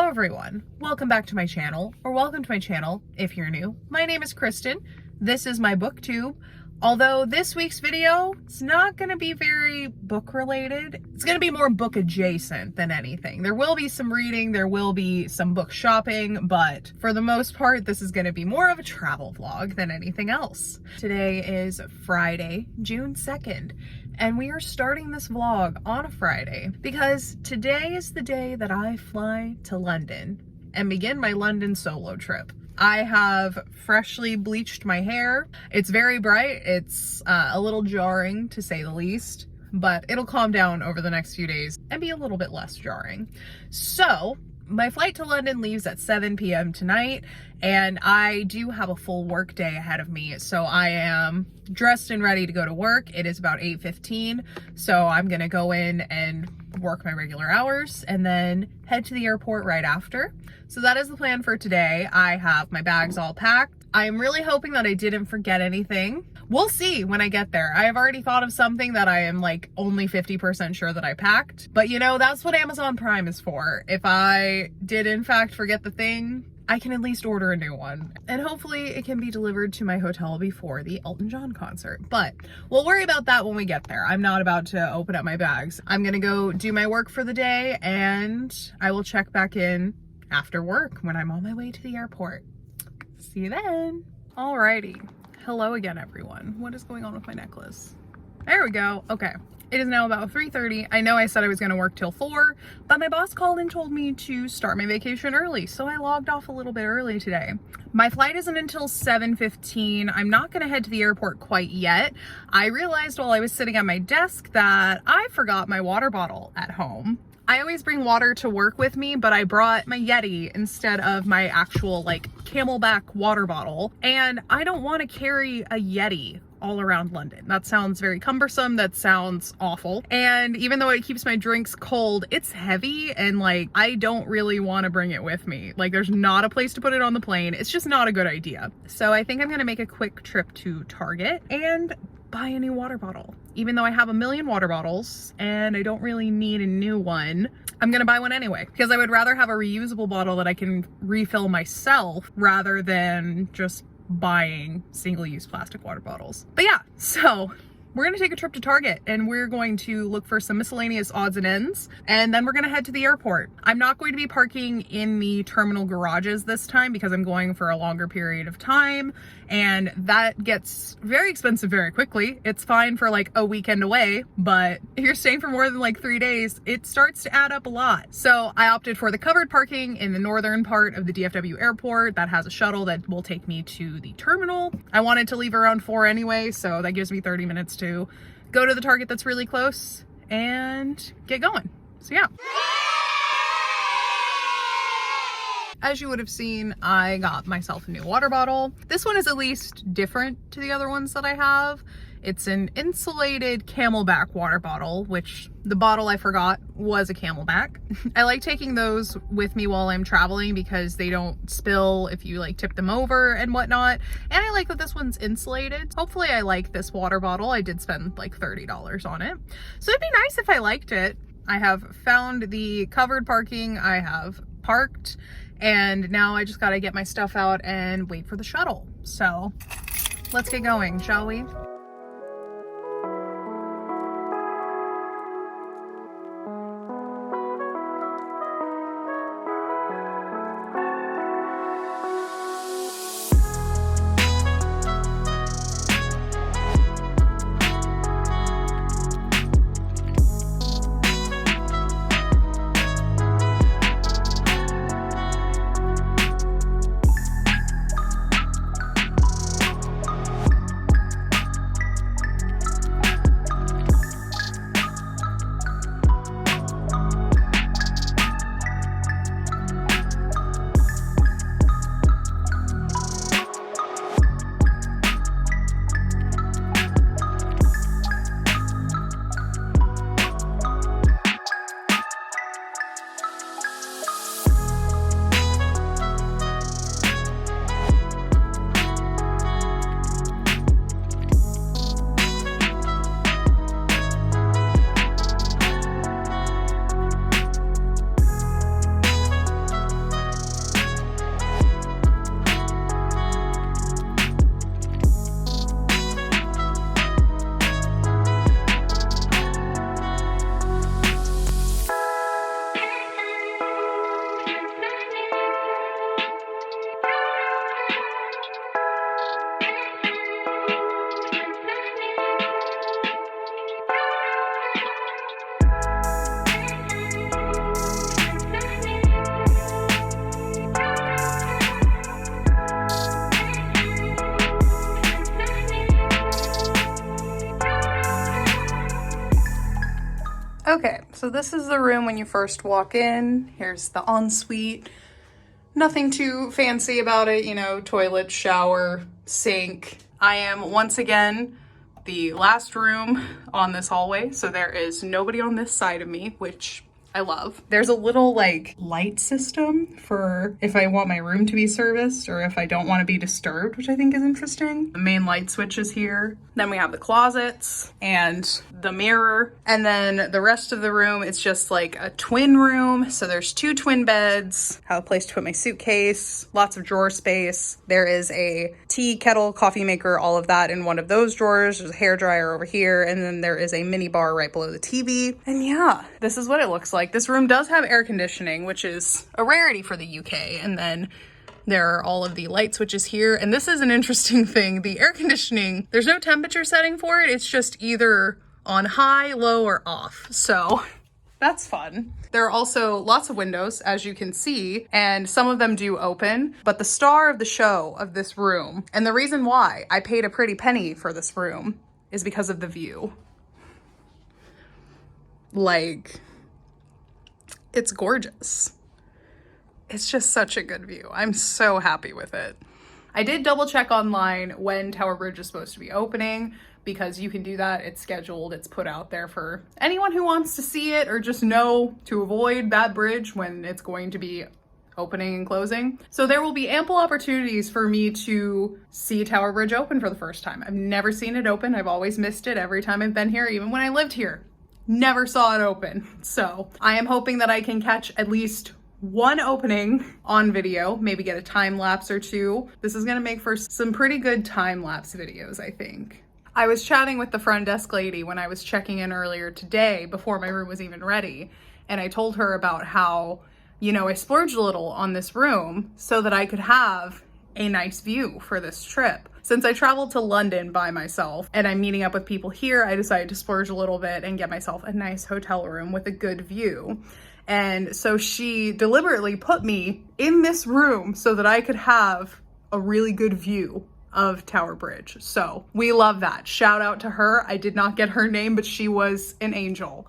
Hello everyone, welcome back to my channel, or welcome to my channel if you're new. My name is Kristen, this is my booktube. Although this week's video, it's not going to be very book related. It's going to be more book adjacent than anything. There will be some reading, there will be some book shopping, but for the most part, this is going to be more of a travel vlog than anything else. Today is Friday, June 2nd, and we are starting this vlog on a Friday because today is the day that I fly to London and begin my London solo trip. I have freshly bleached my hair. It's very bright. It's a little jarring to say the least, but it'll calm down over the next few days and be a little bit less jarring. So my flight to London leaves at 7 p.m. tonight, and I do have a full work day ahead of me. So I am dressed and ready to go to work. It is about 8:15. So I'm gonna go in and work my regular hours and then head to the airport right after. So that is the plan for today. I have my bags all packed. I'm really hoping that I didn't forget anything. We'll see when I get there. I have already thought of something that I am like only 50% sure that I packed. But you know, that's what Amazon Prime is for. If I did in fact forget the thing, I can at least order a new one. And hopefully it can be delivered to my hotel before the Elton John concert. But we'll worry about that when we get there. I'm not about to open up my bags. I'm gonna go do my work for the day and I will check back in after work when I'm on my way to the airport. See you then. Alrighty. Hello again, everyone. What is going on with my necklace? There we go. Okay. It is now about 3:30. I know I said I was going to work till 4, but my boss called and told me to start my vacation early, so I logged off a little bit early today. My flight isn't until 7:15. I'm not going to head to the airport quite yet. I realized while I was sitting at my desk that I forgot my water bottle at home. I always bring water to work with me, but I brought my Yeti instead of my actual like Camelback water bottle. And I don't want to carry a Yeti all around London. That sounds very cumbersome. That sounds awful. And even though it keeps my drinks cold, it's heavy and like, I don't really want to bring it with me. Like there's not a place to put it on the plane. It's just not a good idea. So I think I'm going to make a quick trip to Target and buy a new water bottle. Even though I have a million water bottles and I don't really need a new one, I'm gonna buy one anyway because I would rather have a reusable bottle that I can refill myself rather than just buying single-use plastic water bottles. But yeah, so we're gonna take a trip to Target and we're going to look for some miscellaneous odds and ends, and then we're gonna head to the airport. I'm not going to be parking in the terminal garages this time because I'm going for a longer period of time, and that gets very expensive very quickly. It's fine for like a weekend away, but if you're staying for more than like 3 days, it starts to add up a lot. So I opted for the covered parking in the northern part of the DFW airport that has a shuttle that will take me to the terminal. I wanted to leave around 4 anyway, so that gives me 30 minutes to go to the Target that's really close and get going. So yeah. As you would have seen, I got myself a new water bottle. This one is at least different to the other ones that I have. It's an insulated Camelback water bottle, which the bottle I forgot was a Camelback. I like taking those with me while I'm traveling because they don't spill if you like tip them over and whatnot. And I like that this one's insulated. Hopefully I like this water bottle. I did spend like $30 on it. So it'd be nice if I liked it. I have found the covered parking. I have parked. And now I just gotta get my stuff out and wait for the shuttle. So let's get going, shall we? Okay, so this is the room when you first walk in. Here's the ensuite. Nothing too fancy about it, you know, toilet, shower, sink. I am once again the last room on this hallway, so there is nobody on this side of me, which I love. There's a little like light system for if I want my room to be serviced or if I don't want to be disturbed, which I think is interesting. The main light switch is here. Then we have the closets and the mirror. And then the rest of the room, it's just like a twin room. So there's 2 twin beds, have a place to put my suitcase, lots of drawer space. There is a tea kettle, coffee maker, all of that in one of those drawers. There's a hairdryer over here. And then there is a mini bar right below the TV. And yeah, this is what it looks like. This room does have air conditioning, which is a rarity for the UK. And then there are all of the light switches here. And this is an interesting thing. The air conditioning, there's no temperature setting for it. It's just either on high, low, or off. So that's fun. There are also lots of windows, as you can see, and some of them do open. But the star of the show of this room, and the reason why I paid a pretty penny for this room, is because of the view. Like, it's gorgeous. It's just such a good view. I'm so happy with it. I did double check online when Tower Bridge is supposed to be opening, because you can do that. It's scheduled, it's put out there for anyone who wants to see it or just know to avoid that bridge when it's going to be opening and closing. So there will be ample opportunities for me to see Tower Bridge open for the first time. I've never seen it open. I've always missed it every time I've been here, even when I lived here. Never saw it open. So I am hoping that I can catch at least one opening on video, maybe get a time lapse or 2. This is gonna make for some pretty good time lapse videos, I think. I was chatting with the front desk lady when I was checking in earlier today before my room was even ready. And I told her about how, you know, I splurged a little on this room so that I could have a nice view for this trip. Since I traveled to London by myself and I'm meeting up with people here, I decided to splurge a little bit and get myself a nice hotel room with a good view. And so she deliberately put me in this room so that I could have a really good view of Tower Bridge. So we love that. Shout out to her. I did not get her name, but she was an angel.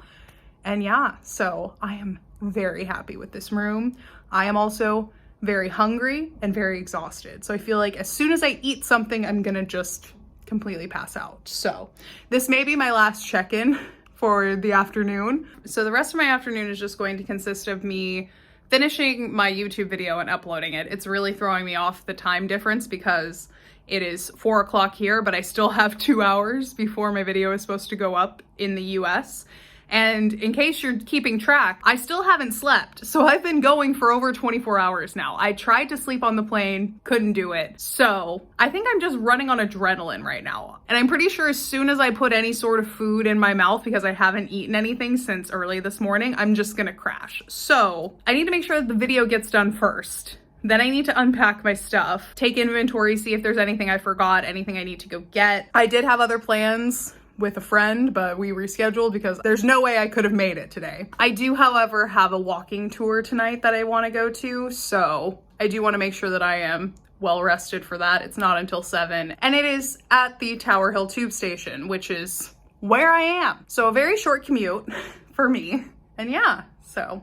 And yeah, so I am very happy with this room. I am also very hungry and very exhausted. So I feel like as soon as I eat something, I'm gonna just completely pass out. So this may be my last check-in for the afternoon. So the rest of my afternoon is just going to consist of me finishing my YouTube video and uploading it. It's really throwing me off the time difference because it is 4 o'clock here, but I still have 2 hours before my video is supposed to go up in the US. And in case you're keeping track, I still haven't slept. So I've been going for over 24 hours now. I tried to sleep on the plane, couldn't do it. So I think I'm just running on adrenaline right now. And I'm pretty sure as soon as I put any sort of food in my mouth, because I haven't eaten anything since early this morning, I'm just gonna crash. So I need to make sure that the video gets done first. Then I need to unpack my stuff, take inventory, see if there's anything I forgot, anything I need to go get. I did have other plans with a friend, but we rescheduled because there's no way I could have made it today. I do, however, have a walking tour tonight that I want to go to, so I do want to make sure that I am well rested for that. It's not until 7, and it is at the Tower Hill Tube Station, which is where I am. So a very short commute for me, and yeah, so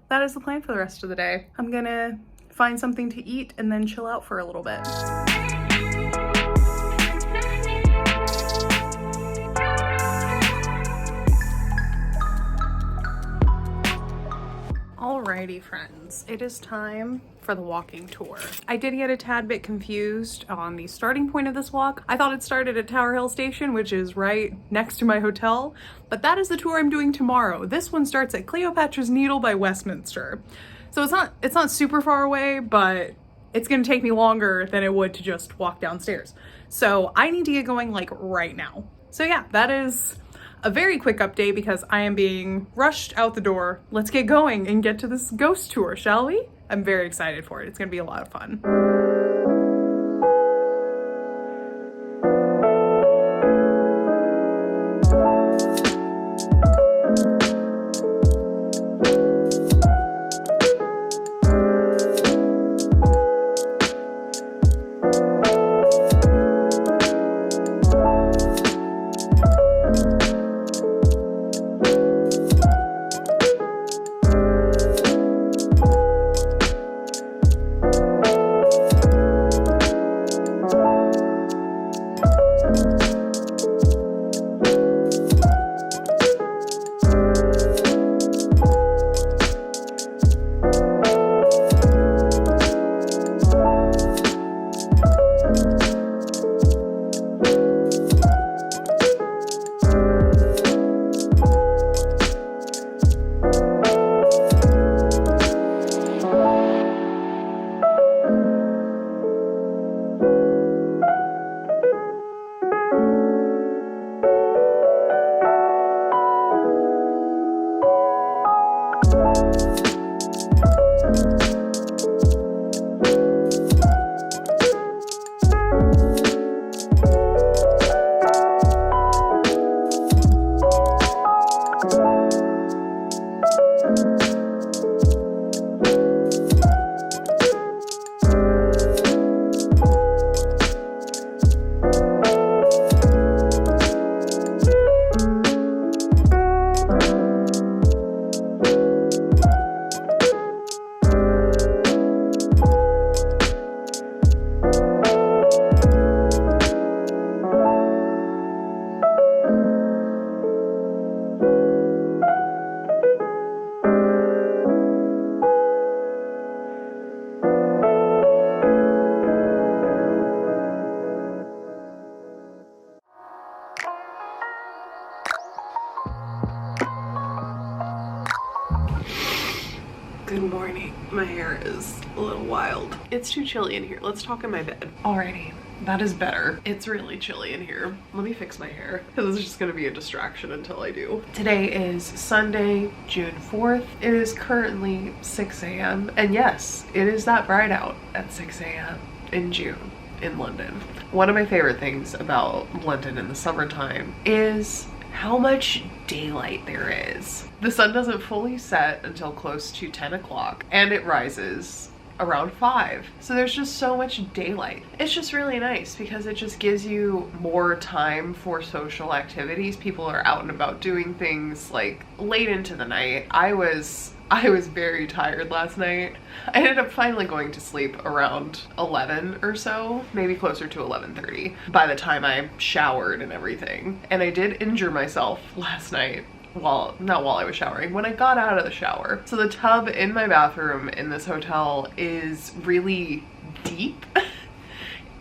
that is the plan for the rest of the day. I'm gonna find something to eat and then chill out for a little bit. Alrighty friends, it is time for the walking tour. I did get a tad bit confused on the starting point of this walk. I thought it started at Tower Hill Station, which is right next to my hotel, but that is the tour I'm doing tomorrow. This one starts at Cleopatra's Needle by Westminster. So it's not super far away, but it's gonna take me longer than it would to just walk downstairs. So I need to get going like right now. So yeah, that is a very quick update because I am being rushed out the door. Let's get going and get to this ghost tour, shall we? I'm very excited for it. It's gonna be a lot of fun. Good morning. My hair is a little wild. It's too chilly in here. Let's talk in my bed. Alrighty, that is better. It's really chilly in here. Let me fix my hair because it's just gonna be a distraction until I do. Today is Sunday, June 4th. It is currently 6 a.m. And yes, it is that bright out at 6 a.m. in June in London. One of my favorite things about London in the summertime is how much daylight there is. The sun doesn't fully set until close to 10 o'clock and it rises around 5. So there's just so much daylight. It's just really nice because it just gives you more time for social activities. People are out and about doing things like late into the night. I was very tired last night. I ended up finally going to sleep around 11 or so, maybe closer to 11:30 by the time I showered and everything. And I did injure myself last night. Well, not while I was showering, when I got out of the shower. So the tub in my bathroom in this hotel is really deep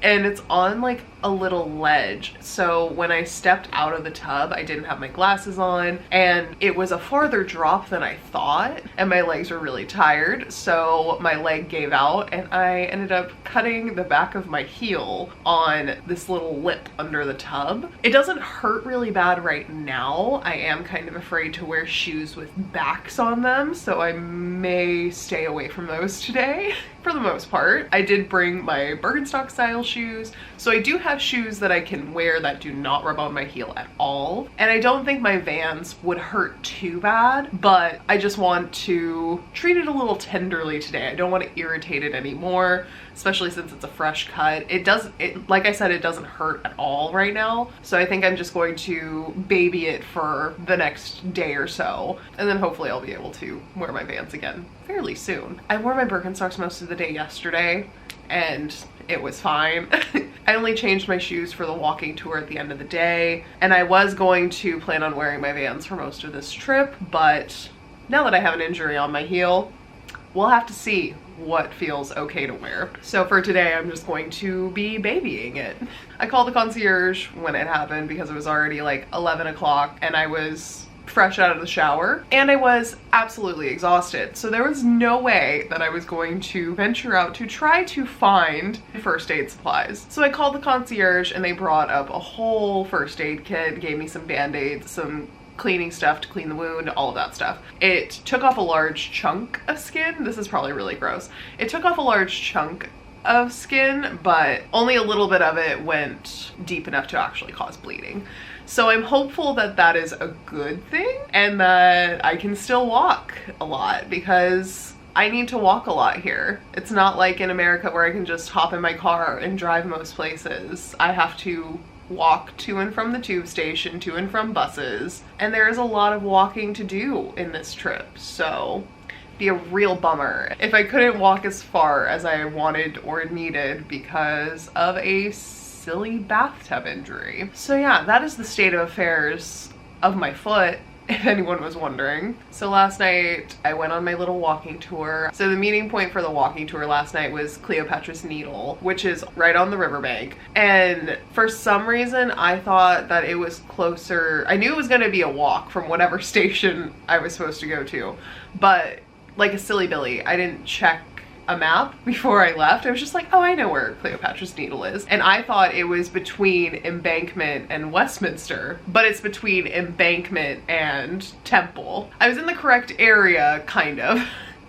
and it's on like a little ledge. So when I stepped out of the tub, I didn't have my glasses on and it was a farther drop than I thought and my legs were really tired. So my leg gave out and I ended up cutting the back of my heel on this little lip under the tub. It doesn't hurt really bad right now. I am kind of afraid to wear shoes with backs on them, so I may stay away from those today for the most part. I did bring my Birkenstock style shoes, so I do have shoes that I can wear that do not rub on my heel at all. And I don't think my Vans would hurt too bad, but I just want to treat it a little tenderly today. I don't want to irritate it anymore, especially since it's a fresh cut. Like I said, it doesn't hurt at all right now. So I think I'm just going to baby it for the next day or so. And then hopefully I'll be able to wear my Vans again fairly soon. I wore my Birkenstocks most of the day yesterday and it was fine. I only changed my shoes for the walking tour at the end of the day, and I was going to plan on wearing my Vans for most of this trip, but now that I have an injury on my heel, we'll have to see what feels okay to wear. So for today, I'm just going to be babying it. I called the concierge when it happened because it was already like 11 o'clock and I was fresh out of the shower and I was absolutely exhausted. So there was no way that I was going to venture out to try to find first aid supplies. So I called the concierge and they brought up a whole first aid kit, gave me some band-aids, some cleaning stuff to clean the wound, all of that stuff. It took off a large chunk of skin. This is probably really gross. It took off a large chunk of skin, but only a little bit of it went deep enough to actually cause bleeding. So I'm hopeful that that is a good thing and that I can still walk a lot because I need to walk a lot here. It's not like in America where I can just hop in my car and drive most places. I have to walk to and from the tube station, to and from buses, and there is a lot of walking to do in this trip. So be a real bummer if I couldn't walk as far as I wanted or needed because of a silly bathtub injury. So yeah, that is the state of affairs of my foot, if anyone was wondering. So last night I went on my little walking tour. So the meeting point for the walking tour last night was Cleopatra's Needle, which is right on the riverbank. And for some reason I thought that it was closer. I knew it was gonna be a walk from whatever station I was supposed to go to, but like a silly Billy, I didn't check a map before I left. I was just like, oh, I know where Cleopatra's Needle is. And I thought it was between Embankment and Westminster, but it's between Embankment and Temple. I was in the correct area, kind of.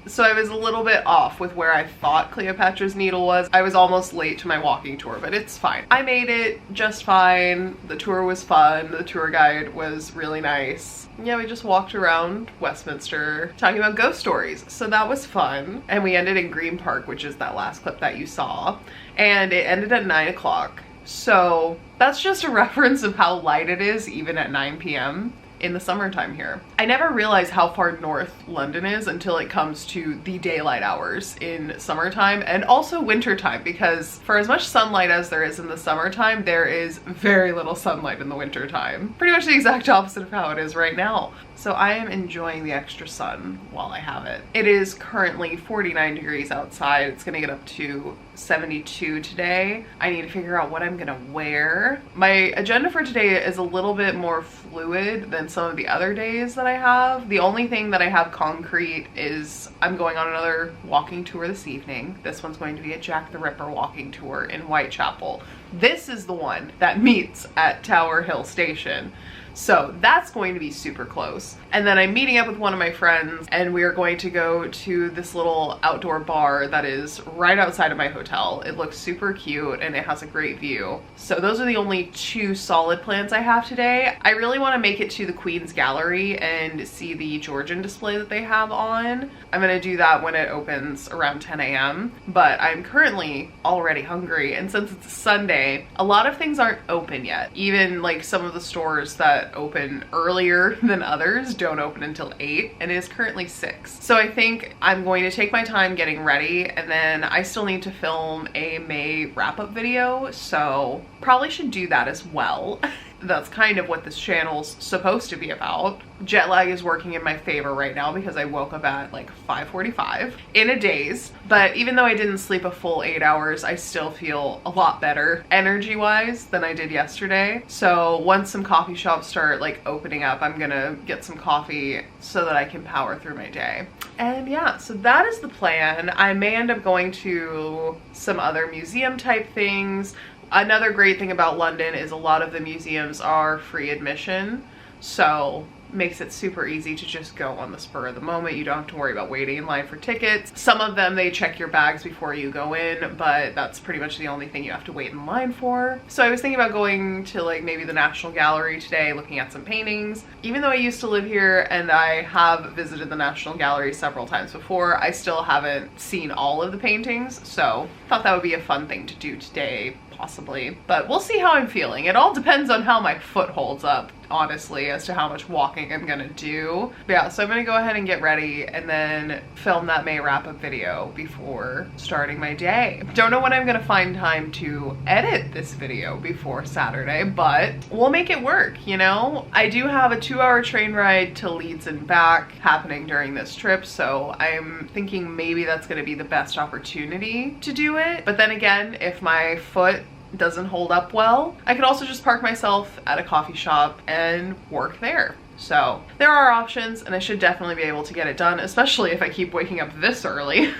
So I was a little bit off with where I thought Cleopatra's Needle was. I was almost late to my walking tour, but it's fine. I made it just fine. The tour was fun. The tour guide was really nice. Yeah, we just walked around Westminster talking about ghost stories. So that was fun. And we ended in Green Park, which is that last clip that you saw. And it ended at 9 o'clock. So that's just a reference of how light it is even at 9 p.m. in the summertime here. I never realized how far north London is until it comes to the daylight hours in summertime and also wintertime, because for as much sunlight as there is in the summertime, there is very little sunlight in the wintertime. Pretty much the exact opposite of how it is right now. So I am enjoying the extra sun while I have it. It is currently 49 degrees outside. It's gonna get up to 72 today. I need to figure out what I'm gonna wear. My agenda for today is a little bit more fluid than some of the other days that I have. The only thing that I have concrete is I'm going on another walking tour this evening. This one's going to be a Jack the Ripper walking tour in Whitechapel. This is the one that meets at Tower Hill Station. So that's going to be super close. And then I'm meeting up with one of my friends and we are going to go to this little outdoor bar that is right outside of my hotel. It looks super cute and it has a great view. So those are the only 2 solid plans I have today. I really want to make it to the Queen's Gallery and see the Georgian display that they have on. I'm going to do that when it opens around 10 a.m. But I'm currently already hungry, and since it's a Sunday, a lot of things aren't open yet. Even like some of the stores that open earlier than others don't open until 8, and it is currently 6. So I think I'm going to take my time getting ready, and then I still need to film a May wrap-up video, so probably should do that as well. That's kind of what this channel's supposed to be about. Jet lag is working in my favor right now because I woke up at like 5:45 in a daze. But even though I didn't sleep a full 8 hours, I still feel a lot better energy-wise than I did yesterday. So once some coffee shops start like opening up, I'm gonna get some coffee so that I can power through my day. And yeah, so that is the plan. I may end up going to some other museum type things. Another great thing about London is a lot of the museums are free admission, so makes it super easy to just go on the spur of the moment. You don't have to worry about waiting in line for tickets. Some of them, they check your bags before you go in, but that's pretty much the only thing you have to wait in line for. So I was thinking about going to like maybe the National Gallery today, looking at some paintings. Even though I used to live here and I have visited the National Gallery several times before, I still haven't seen all of the paintings, so thought that would be a fun thing to do today, possibly. But we'll see how I'm feeling. It all depends on how my foot holds up, honestly, as to how much walking I'm gonna do. But yeah, so I'm gonna go ahead and get ready and then film that May wrap-up video before starting my day. Don't know when I'm gonna find time to edit this video before Saturday, but we'll make it work, you know? I do have a 2-hour train ride to Leeds and back happening during this trip, so I'm thinking maybe that's gonna be the best opportunity to do it. But then again, if my foot doesn't hold up well, I could also just park myself at a coffee shop and work there. So there are options, and I should definitely be able to get it done, especially if I keep waking up this early.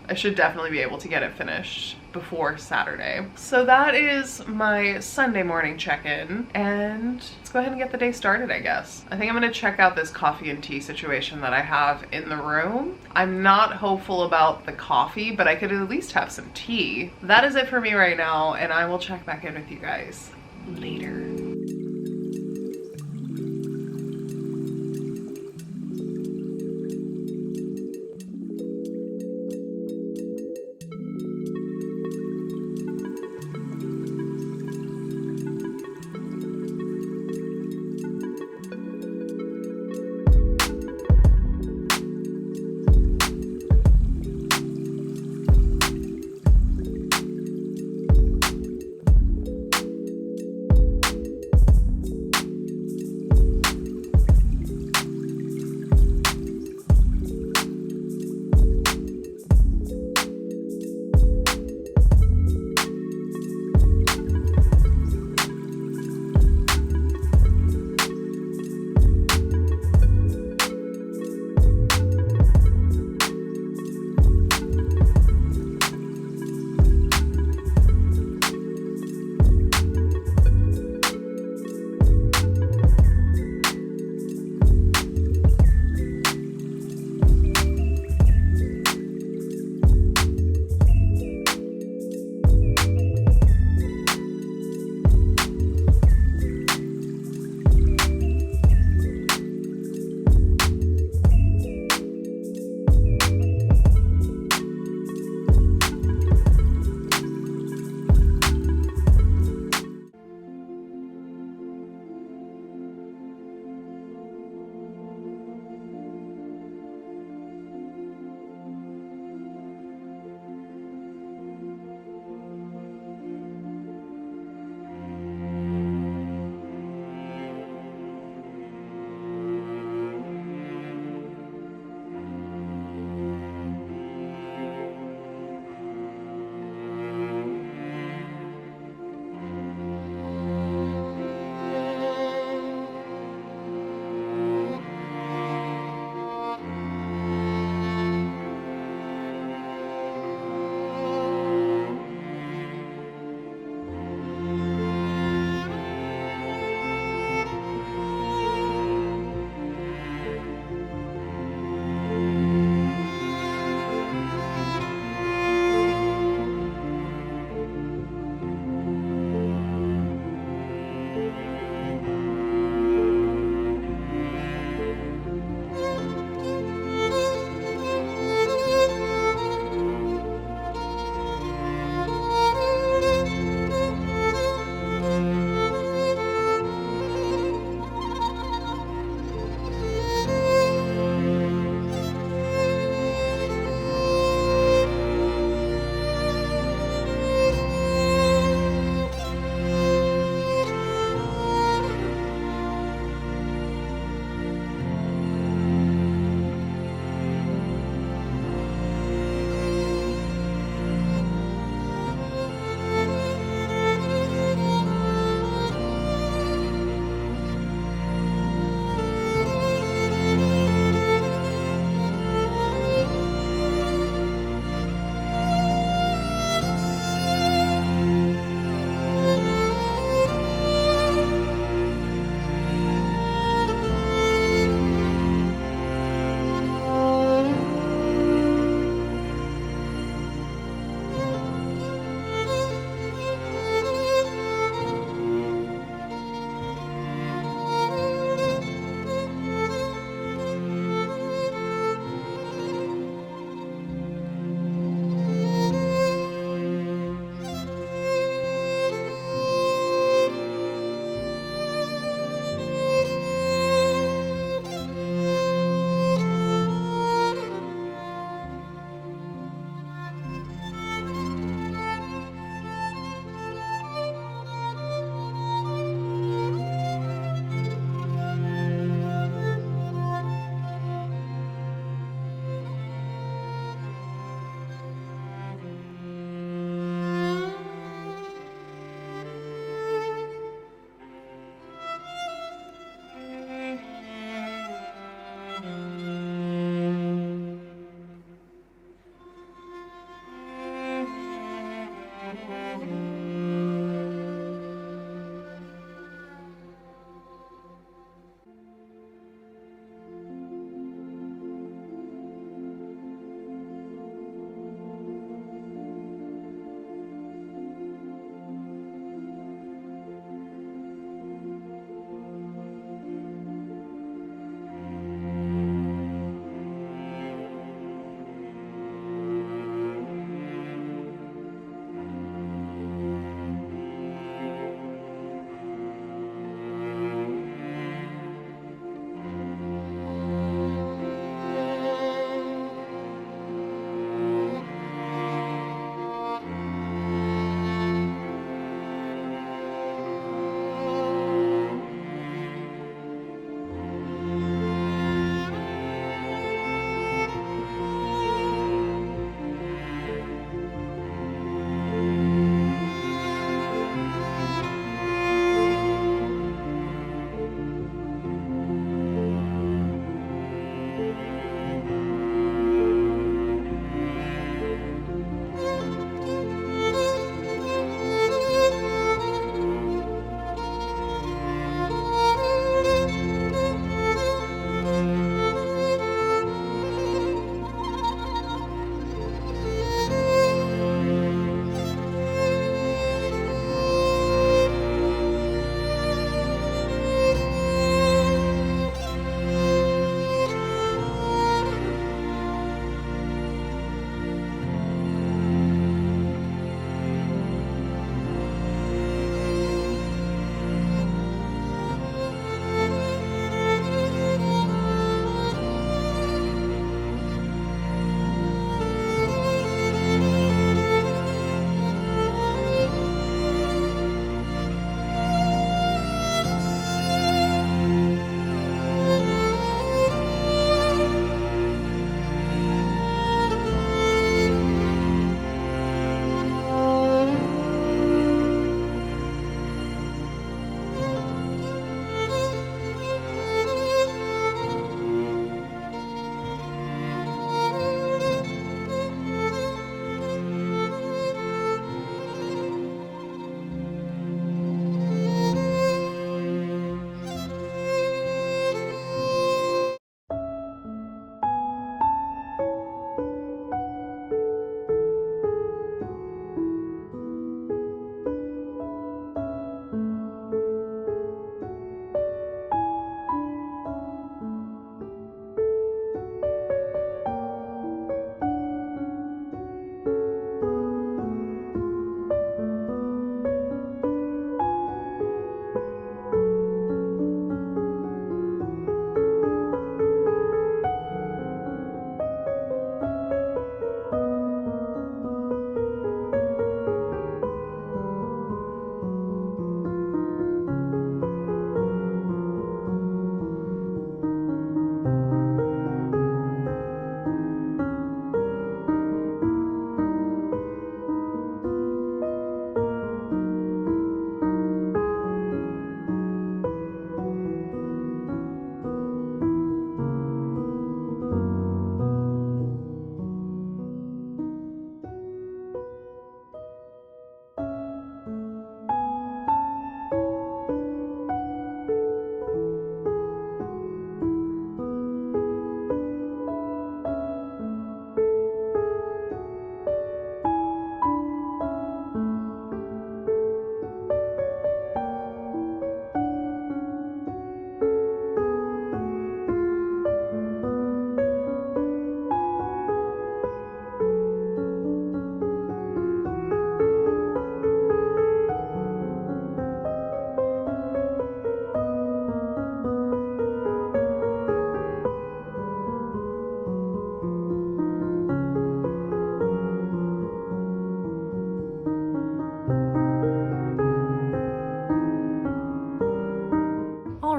I should definitely be able to get it finished before Saturday. So that is my Sunday morning check-in, and let's go ahead and get the day started, I guess. I think I'm gonna check out this coffee and tea situation that I have in the room. I'm not hopeful about the coffee, but I could at least have some tea. That is it for me right now, and I will check back in with you guys later.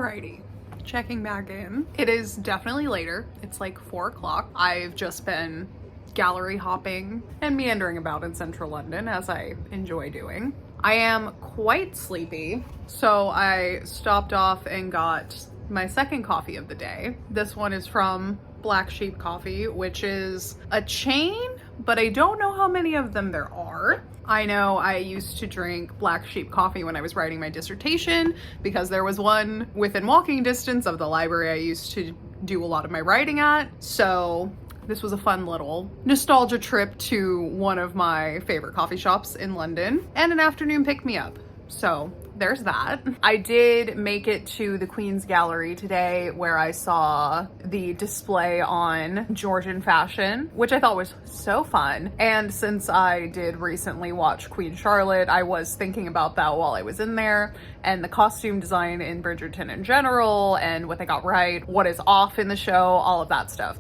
Alrighty, checking back in. It is definitely later. It's like 4 o'clock. I've just been gallery hopping and meandering about in central London, as I enjoy doing. I am quite sleepy, so I stopped off and got my second coffee of the day. This one is from Black Sheep Coffee, which is a chain, but I don't know how many of them there are. I know I used to drink Black Sheep Coffee when I was writing my dissertation because there was one within walking distance of the library I used to do a lot of my writing at. So this was a fun little nostalgia trip to one of my favorite coffee shops in London and an afternoon pick-me-up. So there's that. I did make it to the Queen's Gallery today where I saw the display on Georgian fashion, which I thought was so fun. And since I did recently watch Queen Charlotte, I was thinking about that while I was in there, and the costume design in Bridgerton in general, and what they got right, what is off in the show, all of that stuff.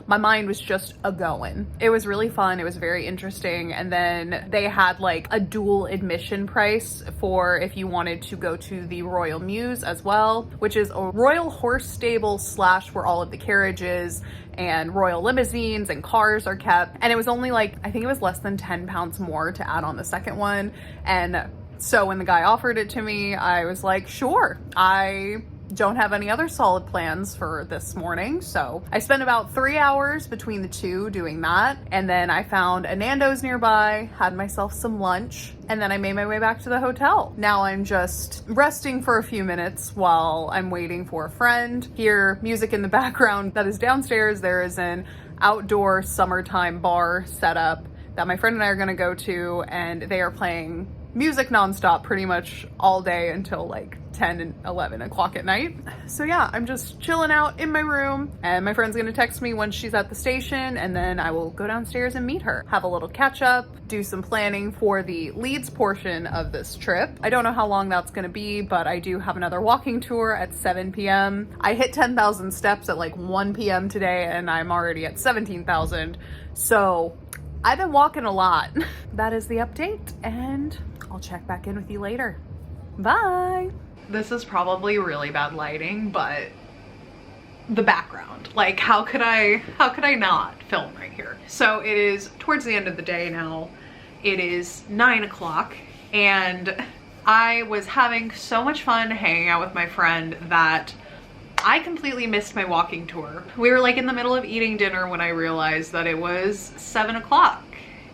My mind was just a-going. It was really fun. It was very interesting. And then they had like a dual admission price for if you wanted to go to the Royal Mews as well, which is a royal horse stable / where all of the carriages and royal limousines and cars are kept. And it was only like, I think it was less than £10 more to add on the second one. And so when the guy offered it to me, I was like, sure. I don't have any other solid plans for this morning, so I spent about 3 hours between the two doing that, and then I found a Nando's nearby, had myself some lunch, and then I made my way back to the hotel. Now I'm just resting for a few minutes while I'm waiting for a friend. Hear music in the background that is downstairs. There is an outdoor summertime bar set up that my friend and I are gonna go to, and they are playing music nonstop pretty much all day until like 10 and 11 o'clock at night. So yeah, I'm just chilling out in my room, and my friend's gonna text me when she's at the station, and then I will go downstairs and meet her, have a little catch up, do some planning for the Leeds portion of this trip. I don't know how long that's gonna be, but I do have another walking tour at 7 p.m. I hit 10,000 steps at like 1 p.m. today, and I'm already at 17,000. So I've been walking a lot. That is the update, and I'll check back in with you later. Bye. This is probably really bad lighting, but the background, like how could I not film right here? So it is towards the end of the day now. It is 9 o'clock, and I was having so much fun hanging out with my friend that I completely missed my walking tour. We were like in the middle of eating dinner when I realized that it was 7 o'clock.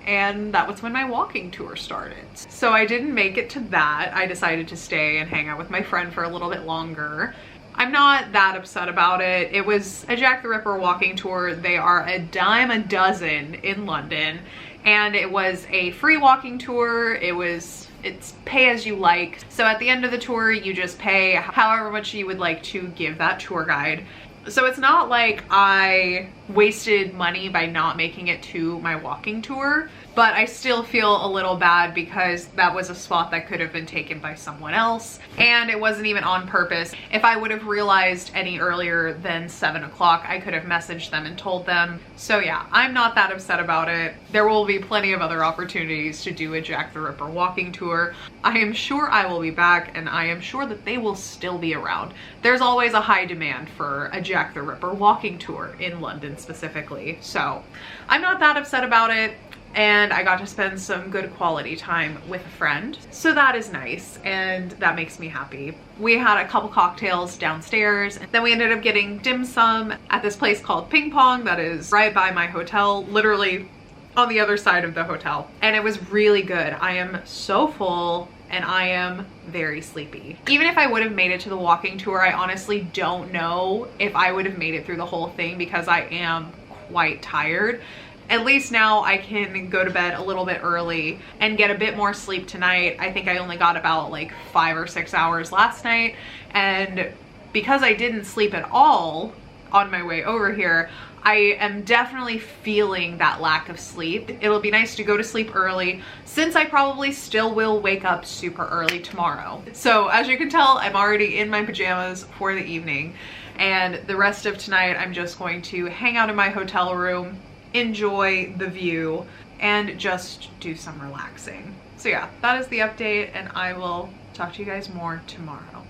And that was when my walking tour started. So I didn't make it to that. I decided to stay and hang out with my friend for a little bit longer. I'm not that upset about it. It was a Jack the Ripper walking tour. They are a dime a dozen in London, and it was a free walking tour. It's pay as you like. So at the end of the tour, you just pay however much you would like to give that tour guide. So it's not like I wasted money by not making it to my walking tour, but I still feel a little bad because that was a spot that could have been taken by someone else, and it wasn't even on purpose. If I would have realized any earlier than 7 o'clock, I could have messaged them and told them. So yeah, I'm not that upset about it. There will be plenty of other opportunities to do a Jack the Ripper walking tour. I am sure I will be back, and I am sure that they will still be around. There's always a high demand for a Jack the Ripper walking tour in London specifically. So I'm not that upset about it. And I got to spend some good quality time with a friend. So that is nice, and that makes me happy. We had a couple cocktails downstairs, and then we ended up getting dim sum at this place called Ping Pong that is right by my hotel, literally on the other side of the hotel. And it was really good. I am so full, and I am very sleepy. Even if I would have made it to the walking tour, I honestly don't know if I would have made it through the whole thing because I am quite tired. At least now I can go to bed a little bit early and get a bit more sleep tonight. I think I only got about like 5 or 6 hours last night. And because I didn't sleep at all on my way over here, I am definitely feeling that lack of sleep. It'll be nice to go to sleep early since I probably still will wake up super early tomorrow. So as you can tell, I'm already in my pajamas for the evening, and the rest of tonight I'm just going to hang out in my hotel room, enjoy the view, and just do some relaxing. So yeah, that is the update, and I will talk to you guys more tomorrow.